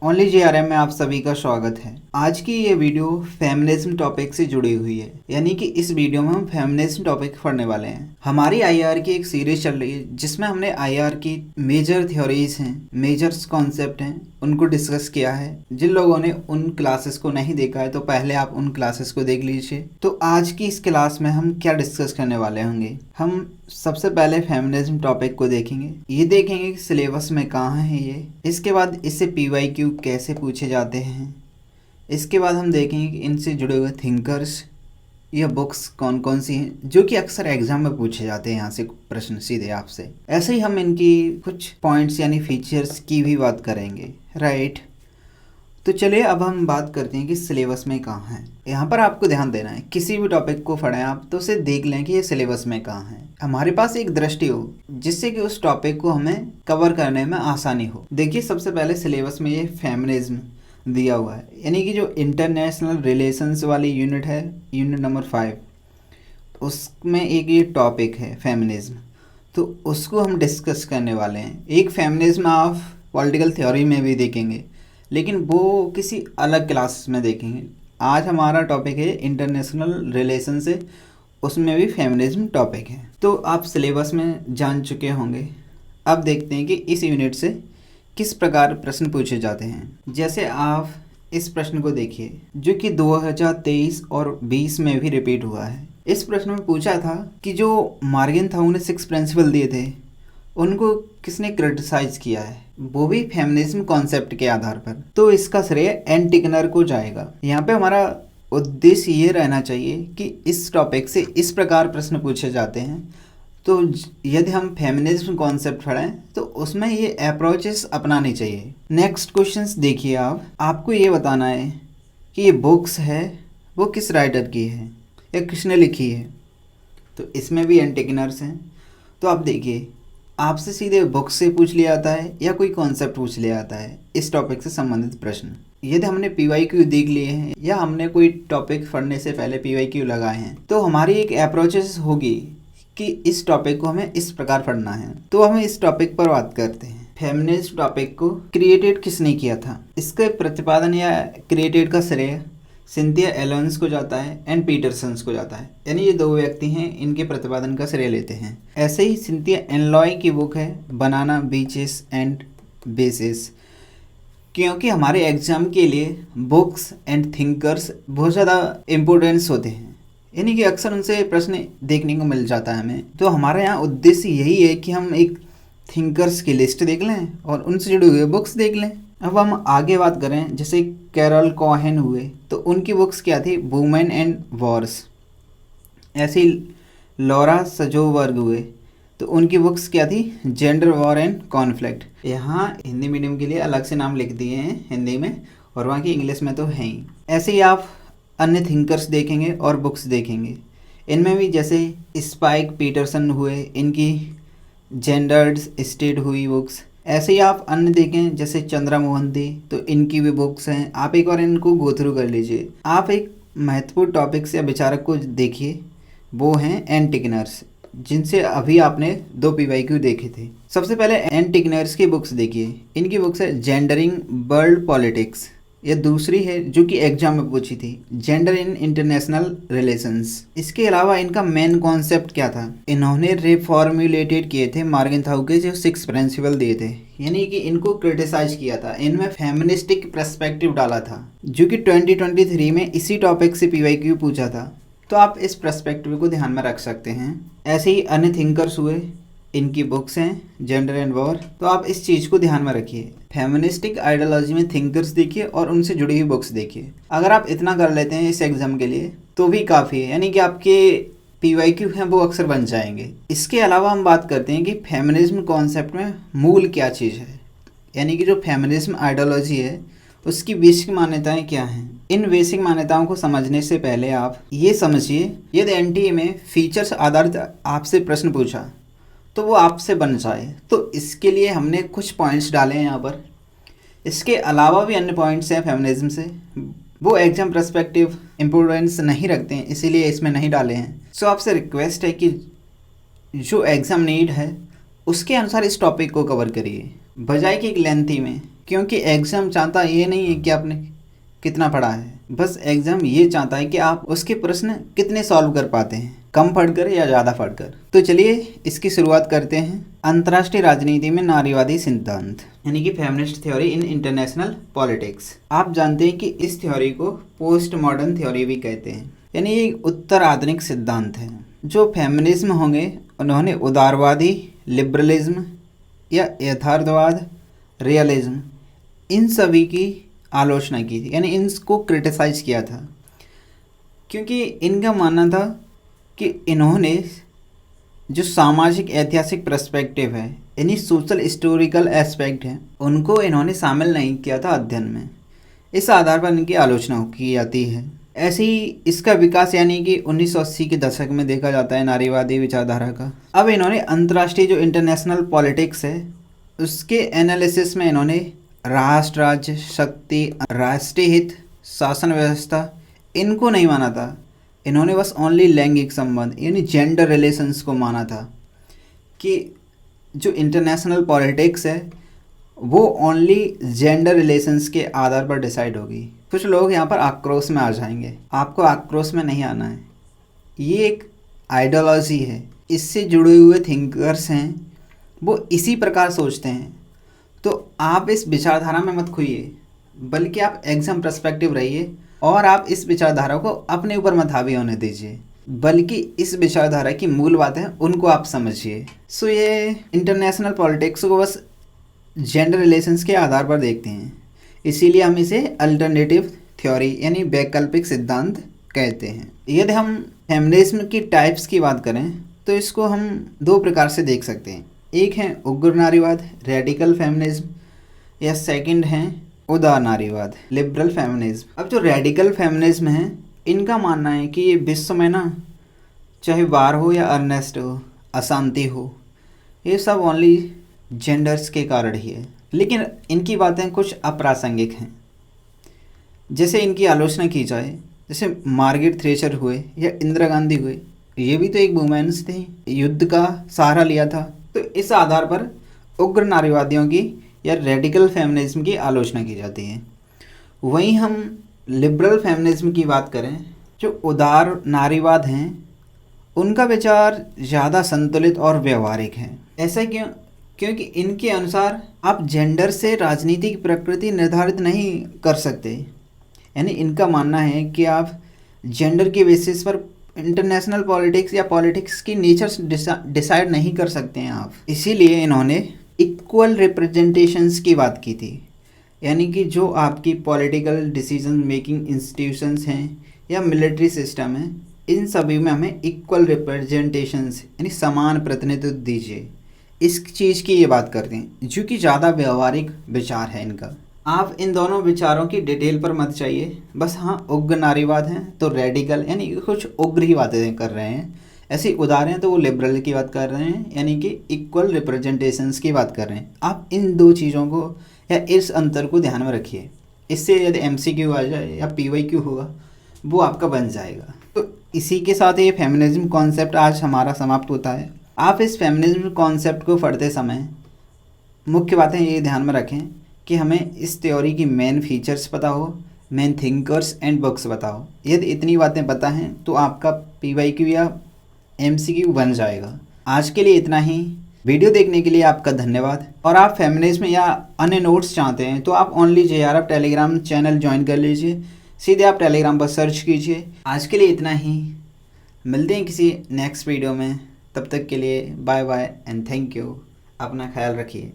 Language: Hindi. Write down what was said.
ओनली जेआरएम में आप सभी का स्वागत है। आज की ये वीडियो फेमिनिज्म टॉपिक से जुड़ी हुई है, यानी कि इस वीडियो में हम फेमिनिज्म टॉपिक पढ़ने वाले हैं। हमारी आईआर की एक सीरीज चल रही है जिसमें हमने आईआर की मेजर थ्योरीज हैं, मेजर्स कॉन्सेप्ट हैं, उनको डिस्कस किया है। जिन लोगों ने उन क्लासेस को नहीं देखा है तो पहले आप उन क्लासेस को देख लीजिए। तो आज की इस क्लास में हम क्या डिस्कस करने वाले होंगे, हम सबसे पहले फेमिनिज्म टॉपिक को देखेंगे। ये देखेंगे कि सिलेबस में कहाँ है ये। इसके बाद इससे पीवाईक्यू कैसे पूछे जाते हैं। इसके बाद हम देखेंगे कि इनसे जुड़े हुए थिंकर्स या बुक्स कौन कौन सी हैं जो कि अक्सर एग्जाम में पूछे जाते हैं, यहाँ से प्रश्न सीधे आपसे। ऐसे ही हम इनकी कुछ पॉइंट्स यानी फीचर्स की भी बात करेंगे, राइट। तो चलिए अब हम बात करते हैं कि सिलेबस में कहाँ है। यहाँ पर आपको ध्यान देना है, किसी भी टॉपिक को पढ़ें आप तो उसे देख लें कि ये सिलेबस में कहाँ है। हमारे पास एक दृष्टि हो जिससे कि उस टॉपिक को हमें कवर करने में आसानी हो। देखिए सबसे पहले सिलेबस में ये फेमिनिज्म दिया हुआ है, यानी कि जो इंटरनेशनल रिलेशंस वाली यूनिट है, यूनिट नंबर 5, उसमें एक ये टॉपिक है फेमिनिज्म। तो उसको हम डिस्कस करने वाले हैं। एक फेमिनिज्म आप पॉलिटिकल थ्योरी में भी देखेंगे, लेकिन वो किसी अलग क्लास में देखेंगे। आज हमारा टॉपिक है इंटरनेशनल रिलेशन से, उसमें भी फेमिनिज्म टॉपिक है। तो आप सिलेबस में जान चुके होंगे। अब देखते हैं कि इस यूनिट से किस प्रकार प्रश्न पूछे जाते हैं। जैसे आप इस प्रश्न को देखिए जो कि 2023 और 20 में भी रिपीट हुआ है। इस प्रश्न में पूछा था कि जो मॉर्गनथाउ ने 6 प्रिंसिपल दिए थे उनको किसने क्रिटिसाइज किया है, वो भी फेमिनिज्म कॉन्सेप्ट के आधार पर। तो इसका श्रेय एन टिकनर को जाएगा। यहाँ पे हमारा उद्देश्य ये रहना चाहिए कि इस टॉपिक से इस प्रकार प्रश्न पूछे जाते हैं, तो यदि हम फेमिनिज्म कॉन्सेप्ट पढ़ें तो उसमें ये अप्रोचेस अपनानी चाहिए। नेक्स्ट क्वेश्चंस देखिए आपको ये बताना है कि ये बुक्स है वो किस राइटर की है या किसने लिखी है। तो इसमें भी एन टिकनर्स हैं। तो आप देखिए आपसे सीधे बुक से पूछ लिया जाता है या कोई कॉन्सेप्ट पूछ लिया जाता है इस टॉपिक से संबंधित प्रश्न। यदि हमने पीवाईक्यू देख लिए हैं या हमने कोई टॉपिक पढ़ने से पहले पीवाईक्यू लगाए हैं तो हमारी एक अप्रोचेस होगी कि इस टॉपिक को हमें इस प्रकार पढ़ना है। तो हम इस टॉपिक पर बात करते हैं। फेमिनिस्ट टॉपिक को क्रिएटेड किसने किया था, इसके प्रतिपादन या क्रिएटेड का श्रेय सिंथिया एलोन्स को जाता है एंड पीटरसन्स को जाता है, यानी ये दो व्यक्ति हैं, इनके प्रतिपादन का श्रेय लेते हैं। ऐसे ही सिंथिया एनलॉय की बुक है बनाना बीचेस एंड बेसिस। क्योंकि हमारे एग्जाम के लिए बुक्स एंड थिंकर्स बहुत ज़्यादा इम्पोर्टेंस होते हैं, यानी कि अक्सर उनसे प्रश्न देखने को मिल जाता है हमें। तो हमारे यहाँ उद्देश्य यही है कि हम एक थिंकर्स की लिस्ट देख लें और उनसे जुड़े हुए बुक्स देख लें। अब हम आगे बात करें, जैसे कैरल कोहेन हुए तो उनकी बुक्स क्या थी, वुमेन एंड वॉर्स। ऐसे ही लॉरा सजोवर्ग हुए तो उनकी बुक्स क्या थी, जेंडर वॉर एंड कॉन्फ्लिक्ट। यहाँ हिंदी मीडियम के लिए अलग से नाम लिख दिए हैं हिंदी में और वहाँ की इंग्लिश में तो है ही। ऐसे ही आप अन्य थिंकर्स देखेंगे और बुक्स देखेंगे, इनमें भी जैसे स्पाइक पीटरसन हुए, इनकी जेंडर्ड स्टेट हुई बुक्स। ऐसे ही आप अन्य देखें जैसे चंद्रा मोहंती, तो इनकी भी बुक्स हैं। आप एक बार इनको गो थ्रू कर लीजिए। आप एक महत्वपूर्ण टॉपिक्स या विचारक को देखिए, वो हैं एन टिकनर्स, जिनसे अभी आपने 2 पीवाईक्यू देखे थे। सबसे पहले एन टिकनर्स की बुक्स देखिए। इनकी बुक्स है जेंडरिंग वर्ल्ड पॉलिटिक्स, या दूसरी है जो कि एग्जाम में पूछी थी, जेंडर इन इंटरनेशनल रिलेशंस। इसके अलावा इनका मेन कॉन्सेप्ट क्या था, इन्होंने रिफॉर्मुलेटेड किए थे मॉर्गनथाउ के जो 6 प्रिंसिपल दिए थे, यानी कि इनको क्रिटिसाइज किया था। इनमें फेमिनिस्टिक पर्सपेक्टिव डाला था जो कि 2023 में इसी टॉपिक से पीवाईक्यू पूछा था। तो आप इस पर्सपेक्टिव को ध्यान में रख सकते हैं। ऐसे ही अन्य थिंकर्स हुए, इनकी बुक्स हैं जेंडर एंड वॉर। तो आप इस चीज़ को ध्यान में रखिए, फेमिनिस्टिक आइडियोलॉजी में थिंकर्स देखिए और उनसे जुड़ी हुई बुक्स देखिए। अगर आप इतना कर लेते हैं इस एग्जाम के लिए तो भी काफ़ी है, यानी कि आपके पीवाईक्यू हैं वो अक्सर बन जाएंगे। इसके अलावा हम बात करते हैं कि फेमिनिज्म कॉन्सेप्ट में मूल क्या चीज़ है, यानी कि जो फेमिनिज्म आइडियोलॉजी है उसकी बेसिक मान्यताएं क्या हैं। इन बेसिक मान्यताओं को समझने से पहले आप ये समझिए, यदि एनटीए में फीचर्स आधारित आपसे प्रश्न पूछा तो वो आपसे बन जाए, तो इसके लिए हमने कुछ पॉइंट्स डाले हैं यहाँ पर। इसके अलावा भी अन्य पॉइंट्स हैं फेमिनिज्म से, वो एग्जाम पर्सपेक्टिव इम्पोर्टेंस नहीं रखते हैं, इसीलिए इसमें नहीं डाले हैं। सो आपसे रिक्वेस्ट है कि जो एग्ज़ाम नीड है उसके अनुसार इस टॉपिक को कवर करिए, बजाय कि एक लेंथी में, क्योंकि एग्ज़ाम चाहता ये नहीं है कि आपने कितना पढ़ा है, बस एग्ज़ाम ये चाहता है कि आप उसके प्रश्न कितने सॉल्व कर पाते हैं, कम पढ़कर या ज़्यादा पढ़कर। तो चलिए इसकी शुरुआत करते हैं। अंतर्राष्ट्रीय राजनीति में नारीवादी सिद्धांत यानी कि feminist theory in international politics. आप जानते हैं कि इस थ्योरी को पोस्ट मॉडर्न थ्योरी भी कहते हैं, यानी ये उत्तर आधुनिक सिद्धांत है। जो फेमिनिज्म होंगे उन्होंने उदारवादी, लिबरलिज्म या यथार्थवाद, रियलिज्म, इन सभी की आलोचना की थी, यानी इनको क्रिटिसाइज किया था, क्योंकि इनका मानना था कि इन्होंने जो सामाजिक ऐतिहासिक पर्सपेक्टिव है, यानी सोशल हिस्टोरिकल एस्पेक्ट है, उनको इन्होंने शामिल नहीं किया था अध्ययन में। इस आधार पर इनकी आलोचना की जाती है। ऐसे ही इसका विकास यानी कि 1980 के दशक में देखा जाता है नारीवादी विचारधारा का। अब इन्होंने अंतर्राष्ट्रीय जो इंटरनेशनल पॉलिटिक्स है उसके एनालिसिस में इन्होंने राष्ट्र, राज्य, शक्ति, राष्ट्रीय हित, शासन व्यवस्था, इनको नहीं माना था। इन्होंने बस ओनली लैंगिक संबंध यानी जेंडर रिलेशंस को माना था कि जो इंटरनेशनल पॉलिटिक्स है वो ओनली जेंडर रिलेशंस के आधार पर डिसाइड होगी। कुछ लोग यहाँ पर आक्रोश में आ जाएंगे, आपको आक्रोश में नहीं आना है। ये एक आइडियोलॉजी है, इससे जुड़े हुए थिंकर्स हैं, वो इसी प्रकार सोचते हैं। तो आप इस विचारधारा में मत खोइए, बल्कि आप एग्जाम पर्सपेक्टिव रहिए और आप इस विचारधारा को अपने ऊपर मत हावी होने दीजिए, बल्कि इस विचारधारा की मूल बातें उनको आप समझिए। सो ये इंटरनेशनल पॉलिटिक्स को बस जेंडर रिलेशंस के आधार पर देखते हैं, इसीलिए हम इसे अल्टरनेटिव थ्योरी यानी वैकल्पिक सिद्धांत कहते हैं। यदि हम फेमिनिज्म की टाइप्स की बात करें तो इसको हम दो प्रकार से देख सकते हैं। एक है उग्र नारीवाद, रेडिकल फेमिनिज्म, या सेकंड है उदार नारीवाद, लिबरल फेमिनिज्म। अब जो रेडिकल फेमिनिज्म है, इनका मानना है कि ये विश्व में ना चाहे वार हो या अनरेस्ट हो, अशांति हो, ये सब ओनली जेंडर्स के कारण ही है। लेकिन इनकी बातें कुछ अप्रासंगिक हैं। जैसे इनकी आलोचना की जाए, जैसे मार्गरेट थ्रेचर हुए या इंदिरा गांधी हुए, ये भी तो एक वुमेन्स थी, युद्ध का सहारा लिया था। तो इस आधार पर उग्र नारीवादियों की या रेडिकल फेमिनिज्म की आलोचना की जाती है। वहीं हम लिबरल फेमिनिज्म की बात करें, जो उदार नारीवाद हैं, उनका विचार ज़्यादा संतुलित और व्यवहारिक है। ऐसा क्यों? क्योंकि इनके अनुसार आप जेंडर से राजनीतिक प्रकृति निर्धारित नहीं कर सकते। यानी इनका मानना है कि आप जेंडर के बेसिस पर इंटरनेशनल पॉलिटिक्स या पॉलिटिक्स की नेचर डिसाइड नहीं कर सकते हैं आप। इसीलिए इन्होंने इक्वल रिप्रेजेंटेशंस की बात की थी, यानी कि जो आपकी पॉलिटिकल डिसीजन मेकिंग इंस्टीट्यूशंस हैं या मिलिट्री सिस्टम है, इन सभी में हमें इक्वल रिप्रेजेंटेशंस यानी समान प्रतिनिधित्व दीजिए। इस चीज़ की ये बात करते हैं, जो कि ज़्यादा व्यवहारिक विचार है इनका। आप इन दोनों विचारों की डिटेल पर मत चाहिए, बस हाँ उग्र नारीवाद हैं तो रेडिकल यानी कुछ उग्र ही बातें कर रहे हैं, ऐसे उदार हैं तो वो लिबरल की बात कर रहे हैं, यानी कि इक्वल रिप्रेजेंटेशंस की बात कर रहे हैं। आप इन दो चीज़ों को या इस अंतर को ध्यान में रखिए, इससे यदि MCQ आ जाए या PYQ होगा वो आपका बन जाएगा। तो इसी के साथ ये फेमिनिज्म कॉन्सेप्ट आज हमारा समाप्त होता है। आप इस फेमिनिज्म कॉन्सेप्ट को पढ़ते समय मुख्य बातें ये ध्यान में रखें कि हमें इस थ्योरी की मेन फीचर्स पता हो, मेन थिंकर्स एंड बुक्स पता हो। यदि इतनी बातें पता हैं तो आपका PYQ या MCQ बन जाएगा। आज के लिए इतना ही। वीडियो देखने के लिए आपका धन्यवाद। और आप फेमिनिज्म या अन्य नोट्स चाहते हैं तो आप only JRF Telegram channel join कर लीजिए, सीधे आप टेलीग्राम पर सर्च कीजिए। आज के लिए इतना ही, मिलते हैं किसी नेक्स्ट वीडियो में। तब तक के लिए bye bye and thank you. अपना ख्याल रखिए।